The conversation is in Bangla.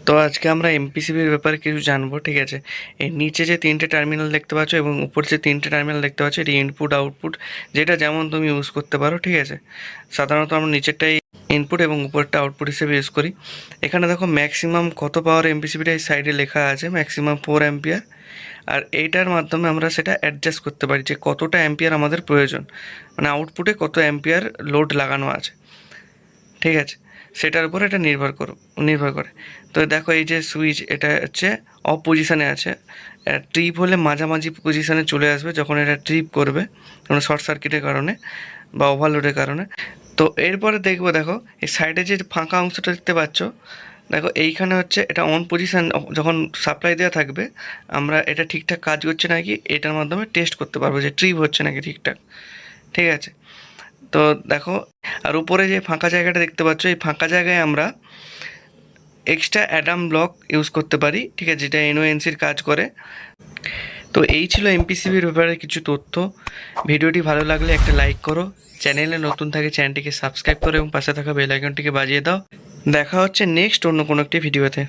তো আজকে আমরা এমপিসিবির ব্যাপারে কিছু জানবো, ঠিক আছে। এই নিচে যে তিনটে টার্মিনাল দেখতে পাচ্ছ এবং উপর যে তিনটে টার্মিনাল দেখতে পাচ্ছ, এটি ইনপুট আউটপুট, যেটা যেমন তুমি ইউজ করতে পারো, ঠিক আছে। সাধারণত আমরা নিচেরটাই ইনপুট এবং উপরটা আউটপুট হিসেবে ইউজ করি। এখানে দেখো ম্যাক্সিমাম কত পাওয়ার এমপিসিবিটা এই সাইডে লেখা আছে, ম্যাক্সিমাম 4 অ্যাম্পিয়ার। আর এইটার মাধ্যমে আমরা সেটা অ্যাডজাস্ট করতে পারি যে কতটা অ্যাম্পিয়ার আমাদের প্রয়োজন, মানে আউটপুটে কত অ্যাম্পিয়ার লোড লাগানো আছে, ঠিক আছে। সেটার উপর এটা নির্ভর করে। তো দেখো এই যে সুইচ, এটা হচ্ছে অফ পজিশানে আছে। ট্রিপ হলে মাঝামাঝি পজিশানে চলে আসবে যখন এটা ট্রিপ করবে, কোনো শর্ট সার্কিটের কারণে বা ওভারলোডের কারণে। তো এরপরে দেখবো, দেখো এই সাইডে যে ফাঁকা অংশটা দেখতে পাচ্ছ, দেখো এইখানে হচ্ছে এটা অন পজিশান। যখন সাপ্লাই দেওয়া থাকবে, আমরা এটা ঠিকঠাক কাজ করছে নাকি এটার মাধ্যমে টেস্ট করতে পারবো যে ট্রিপ হচ্ছে নাকি ঠিকঠাক, ঠিক আছে। তো দেখো, আর উপরে যে ফাঁকা জায়গাটা দেখতে পাচ্ছ, এই ফাঁকা জায়গায় আমরা এক্সট্রা অ্যাডাম ব্লক ইউজ করতে পারি, ঠিক আছে, যেটা এনওএনসির কাজ করে। তো এই ছিল এমপিসিবির ব্যাপারে কিছু তথ্য। ভিডিওটি ভালো লাগলে একটা লাইক করো, চ্যানেলে নতুন থাকে চ্যানেলটিকে সাবস্ক্রাইব করো এবং পাশে থাকা বেল আইকনটিকে বাজিয়ে দাও। দেখা হচ্ছে নেক্সট অন্য কোনো একটি ভিডিওতে।